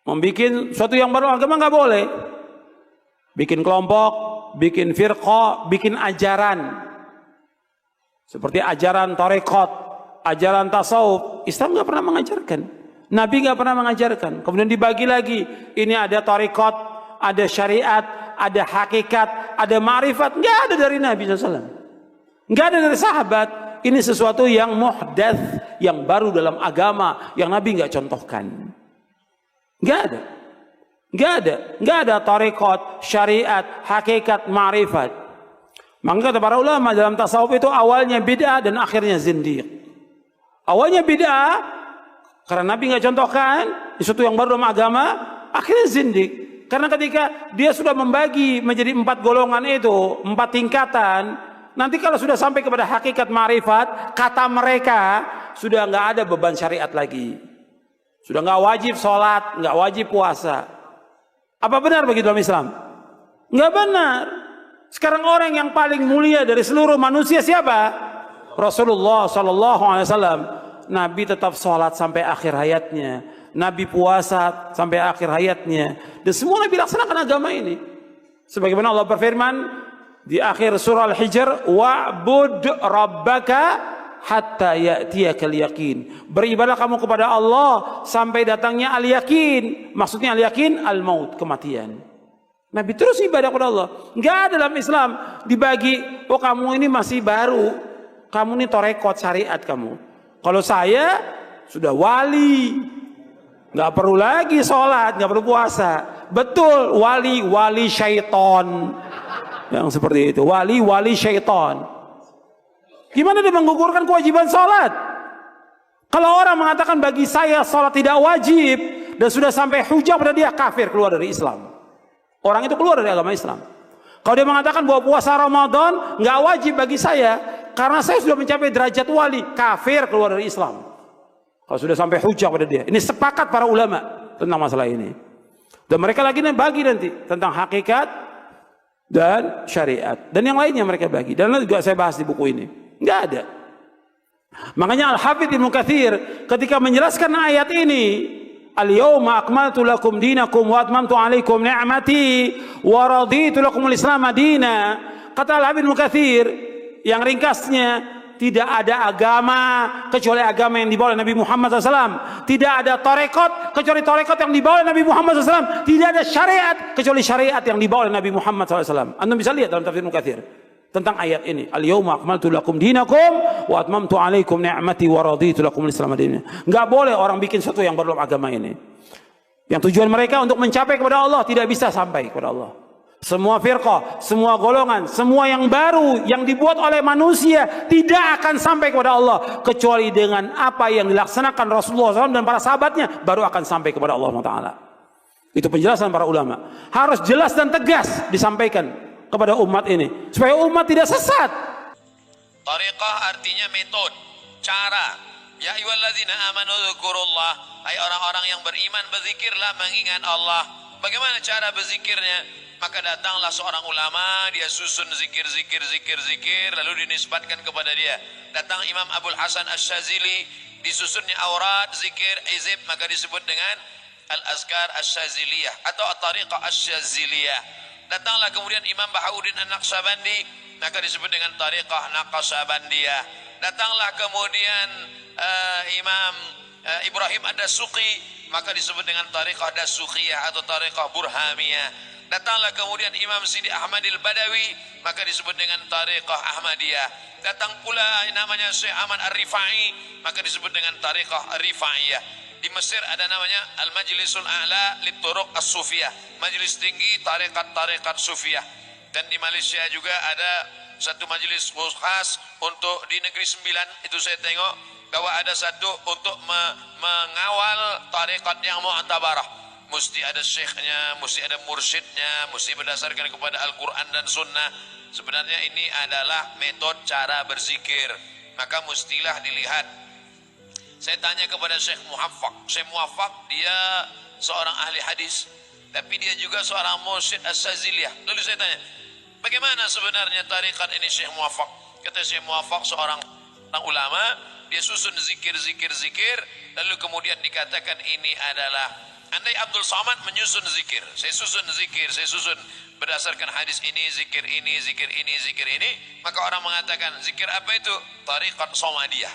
Membikin suatu yang baru agama nggak boleh. Bikin kelompok, bikin firqah, bikin ajaran. Seperti ajaran tarekat, ajaran tasawuf. Islam nggak pernah mengajarkan. Nabi nggak pernah mengajarkan. Kemudian dibagi lagi. Ini ada tarekat, ada syariat, ada hakikat, ada ma'rifat. Nggak ada dari Nabi SAW. Nggak ada dari sahabat. Ini sesuatu yang muhdats, yang baru dalam agama, yang Nabi nggak contohkan. Nggak ada. Nggak ada tarekat, syariat, hakikat, ma'rifat. Maka kata para ulama dalam tasawuf itu awalnya bid'ah dan akhirnya zindiq. Awalnya bid'ah karena Nabi nggak contohkan, sesuatu yang baru dalam agama, akhirnya zindiq. Karena ketika dia sudah membagi menjadi 4 golongan itu, 4 tingkatan, nanti kalau sudah sampai kepada hakikat ma'rifat, kata mereka sudah nggak ada beban syariat lagi. Sudah nggak wajib sholat, nggak wajib puasa. Apa benar begitu dalam Islam? Nggak benar. Sekarang orang yang paling mulia dari seluruh manusia siapa? Rasulullah Sallallahu Alaihi Wasallam. Nabi tetap sholat sampai akhir hayatnya. Nabi puasa sampai akhir hayatnya. Dan semua Nabi laksanakan agama ini. Sebagaimana Allah berfirman di akhir surah Al-Hijr, wa'bud rabbaka hatta ya'tiyakal yaqin. Beribadah kamu kepada Allah sampai datangnya al-yaqin. Maksudnya al-yaqin al-maut, kematian. Nabi terus ibadah kepada Allah. Enggak ada dalam Islam dibagi, oh kamu ini masih baru, kamu ini torekot syariat kamu. Kalau saya sudah wali, nggak perlu lagi sholat, nggak perlu puasa. Betul, wali syaiton yang seperti itu, wali syaiton. Gimana dia menggugurkan kewajiban sholat? Kalau orang mengatakan bagi saya sholat tidak wajib dan sudah sampai hujah pada dia, kafir, keluar dari Islam. Orang itu keluar dari agama Islam. Kalau dia mengatakan bahwa puasa Ramadan nggak wajib bagi saya karena saya sudah mencapai derajat wali, kafir, keluar dari Islam. Kalau sudah sampai hujah pada dia. Ini sepakat para ulama tentang masalah ini. Dan mereka lagi bagi nanti tentang hakikat dan syariat. Dan yang lainnya mereka bagi. Dan juga saya bahas di buku ini. Nggak ada. Makanya Al-Hafidz Ibnu Katsir ketika menjelaskan ayat ini, al-yawma akmaltu lakum dinakum wa atmamtu alaikum ni'mati wa raditu lakumul Islam madina. Kata Al-Hafidz Ibnu Katsir yang ringkasnya, tidak ada agama kecuali agama yang dibawa oleh Nabi Muhammad SAW. Tidak ada tarekat kecuali tarekat yang dibawa oleh Nabi Muhammad SAW. Tidak ada syariat kecuali syariat yang dibawa oleh Nabi Muhammad SAW. Anda bisa lihat dalam tafsir Ibnu Katsir tentang ayat ini. Al-yawma akmaltu lakum dinakum wa atmamtu alaikum ni'mati wa raditu lakumul Islam madina. Enggak boleh orang bikin sesuatu yang baru dalam agama ini. Yang tujuan mereka untuk mencapai kepada Allah tidak bisa sampai kepada Allah. Semua firqah, semua golongan, semua yang baru yang dibuat oleh manusia tidak akan sampai kepada Allah kecuali dengan apa yang dilaksanakan Rasulullah SAW dan para sahabatnya baru akan sampai kepada Allah Taala. Itu penjelasan para ulama. Harus jelas dan tegas disampaikan kepada umat ini supaya umat tidak sesat. Tariqah artinya metode, cara. Ya ayyuhalladzina amanu dzkurullah, hai orang-orang yang beriman, berzikirlah mengingat Allah. Bagaimana cara berzikirnya? Maka datanglah seorang ulama, dia susun zikir, lalu dinisbatkan kepada dia. Datang Imam Abul Hasan Asy-Syadzili, disusunnya aurat, zikir, hizib, maka disebut dengan Al-Azkar Asy-Syadziliyah atau At-Tariqah Asy-Syadziliyah. Datanglah kemudian Imam Bahauddin An-Naqsyabandi, maka disebut dengan Tariqah Naqsyabandiyah. Datanglah kemudian Imam Ibrahim Ad-Dasuqi, maka disebut dengan Tariqah Dasuqiyah atau Tariqah Burhamiyah. Datanglah kemudian Imam Sidi Ahmadil Badawi, maka disebut dengan Tariqah Ahmadiyah. Datang pula namanya Syekh Ahmad Ar-Rifai, maka disebut dengan Tariqah Rifaiyah. Di Mesir ada namanya Al-Majlisul A'la Lit-Turuq As-Sufiyah, majelis tinggi tarekat Sufiyah. Dan di Malaysia juga ada satu majelis khas untuk di Negeri Sembilan, itu saya tengok bahwa ada satu untuk mengawal tarekat yang mu'tabarah. Mesti ada syekhnya, mesti ada mursyidnya, mesti berdasarkan kepada Al-Quran dan Sunnah. Sebenarnya ini adalah metode cara berzikir. Maka mestilah dilihat. Saya tanya kepada Syekh Muwaffaq. Syekh Muwaffaq dia seorang ahli hadis, tapi dia juga seorang mursyid As-Syadziliyah. Lalu saya tanya, bagaimana sebenarnya tarikat ini Syekh Muwaffaq? Kata Syekh Muwaffaq seorang ulama, dia susun zikir, lalu kemudian dikatakan ini adalah Andai Abdul Somad menyusun zikir, saya susun zikir, saya susun berdasarkan hadis ini, zikir ini, zikir ini, zikir ini, maka orang mengatakan zikir apa itu? Tariqat Somadiyah.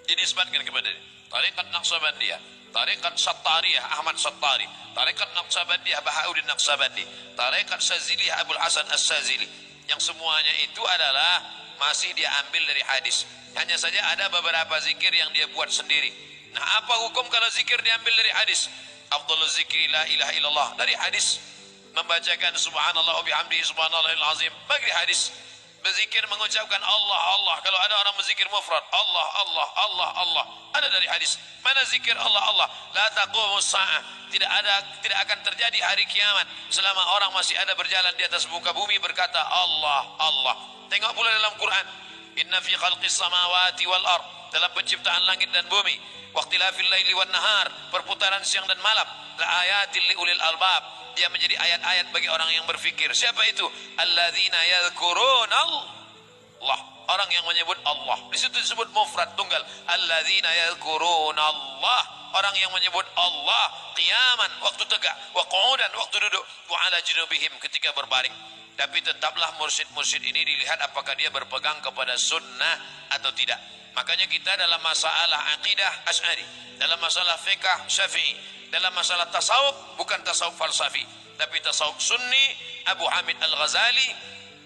Dinisbatkan kepada dia. Tariqat Naqsabandiyah, Tariqat Sattariyah Ahmad Sattari, Tariqat Naqsabandiyah Bahauddin Naqsabandi, Tariqat Saziliyah Abdul Hasan As-Sazili. Yang semuanya itu adalah masih dia ambil dari hadis. Hanya saja ada beberapa zikir yang dia buat sendiri. Nah, apa hukum kalau zikir diambil dari hadis? Afdhalul zikri la ilaha illallah, dari hadis. Membacakan subhanallah wa bihamdihi subhanallahil azim, bagi hadis. Berzikir mengucapkan Allah Allah, kalau ada orang berzikir mufrad Allah Allah Allah Allah, ada dari hadis. Mana zikir Allah Allah? La taqumus saah, tidak akan terjadi hari kiamat selama orang masih ada berjalan di atas muka bumi berkata Allah Allah. Tengok pula dalam Quran, inna fi khalqis samawati wal ard, dalam penciptaan langit dan bumi, waqtilafil laili wan nahar, perputaran siang dan malam, la ayatil liulil albab, dia menjadi ayat-ayat bagi orang yang berfikir. Siapa itu? Alladzina yadhkuruna Allah, orang yang menyebut Allah. Di situ disebut mufrad tunggal, alladzina yadhkuruna Allah, orang yang menyebut Allah qiyaman, waktu tegak, wa qu'udan, waktu duduk, wa ala junubihim, ketika berbaring. Tapi tetaplah mursyid-mursyid ini dilihat apakah dia berpegang kepada sunnah atau tidak. Makanya kita dalam masalah akidah Asy'ari, dalam masalah fiqh Syafi'i, dalam masalah tasawuf bukan tasawuf falsafi, tapi tasawuf sunni, Abu Hamid Al-Ghazali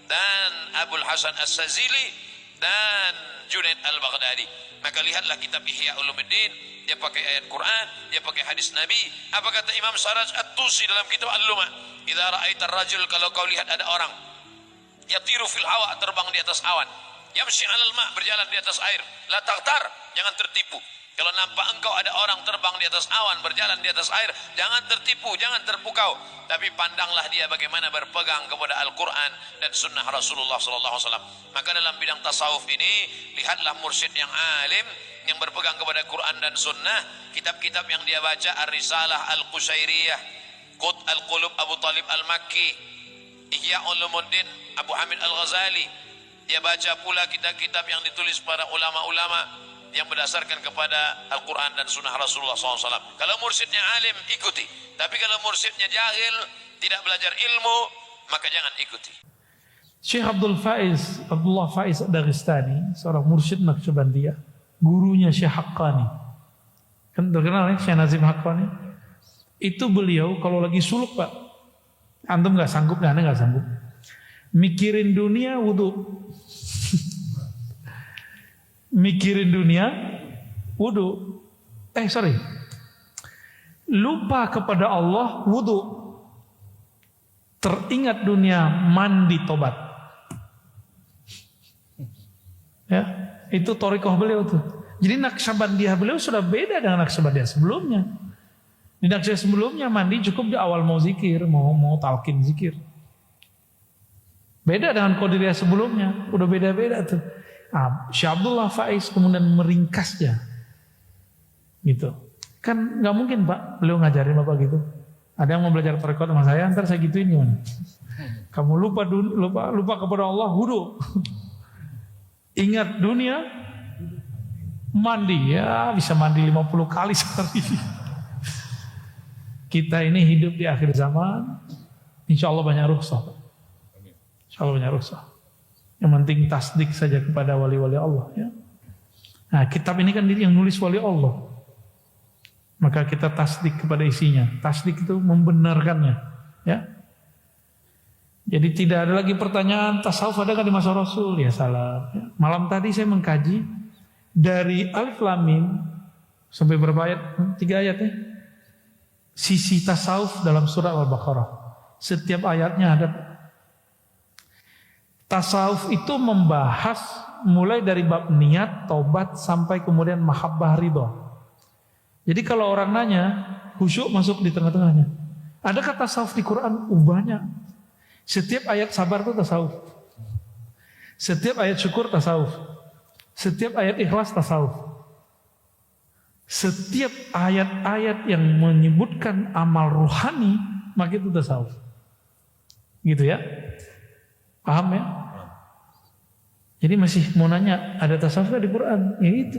dan Abul Hasan As-Sazili dan Junaid Al-Baghdadi. Maka lihatlah kitab Ihya Ulumuddin, dia pakai ayat Quran, dia pakai hadis Nabi. Apa kata Imam Saraj At-Tusi dalam kitab Al-Luma? Idza ra'aitar rajul, kalau kau lihat ada orang yatiru fil hawa, terbang di atas awan, yamshi 'alal ma', berjalan di atas air, la taghtar, jangan tertipu. Kalau nampak engkau ada orang terbang di atas awan, berjalan di atas air, jangan tertipu, jangan terpukau, tapi pandanglah dia bagaimana berpegang kepada Al-Quran dan sunnah Rasulullah SAW. Maka dalam bidang tasawuf ini, lihatlah mursyid yang alim, yang berpegang kepada Quran dan sunnah. Kitab-kitab yang dia baca, Ar-Risalah Al-Qushairiyah, Qut Al-Qulub Abu Talib Al-Makki, Ihya Ulumuddin Abu Hamid Al-Ghazali. Dia baca pula kitab-kitab yang ditulis para ulama-ulama yang berdasarkan kepada Al-Quran dan sunnah Rasulullah SAW. Kalau mursyidnya alim, ikuti. Tapi kalau mursyidnya jahil, tidak belajar ilmu, maka jangan ikuti. Syekh Abdullah Faiz Dagestani, seorang mursyid Naqsabandiyah, gurunya Syekh Haqqani. Kan terkenal ya, Syekh Nazim Haqqani. Itu beliau kalau lagi suluk, Pak, antum nggak sanggup, Anda nggak sanggup, mikirin dunia wudu. Mikirin dunia wudu. Lupa kepada Allah wudu. Teringat dunia mandi tobat. Ya, itu thariqah beliau tuh. Jadi Naqsabandiyah beliau sudah beda dengan Naqsabandiyah sebelumnya. Di Naqsabandiyah sebelumnya mandi cukup di awal mau zikir, mau talqin zikir. Beda dengan Qadiriyah sebelumnya, udah beda-beda tuh. Syekh Abdullah Faiz kemudian meringkasnya, gitu. Kan nggak mungkin Pak, beliau ngajarin Bapak gitu. Ada yang mau belajar thariqah sama saya, ntar saya gituin gimana? Kamu lupa kepada Allah, wudu. Ingat dunia, mandi, ya bisa mandi 50 kali sehari. Kita ini hidup di akhir zaman, insya Allah banyak rukhsah. Insya Allah banyak rukhsah. Yang penting tasdik saja kepada wali-wali Allah, ya. Nah, kitab ini kan yang nulis wali Allah. Maka kita tasdik kepada isinya. Tasdik itu membenarkannya, ya. Jadi tidak ada lagi pertanyaan tasawuf ada kan di masa Rasul, ya salah. Ya. Malam tadi saya mengkaji dari Alif Lam Mim sampai berapa ayat? 3 ayat ya. Sisi tasawuf dalam surah Al-Baqarah. Setiap ayatnya ada. Tasawuf itu membahas mulai dari bab niat, taubat sampai kemudian mahabbah ridha. Jadi kalau orang nanya, khusyuk masuk di tengah-tengahnya. Adakah tasawuf di Quran? Banyak. Setiap ayat sabar itu tasawuf. Setiap ayat syukur tasawuf. Setiap ayat ikhlas tasawuf. Setiap ayat-ayat yang menyebutkan amal rohani, maka itu tasawuf. Gitu ya. Paham ya? Jadi masih mau nanya, ada tasawuf di Quran? Ya itu.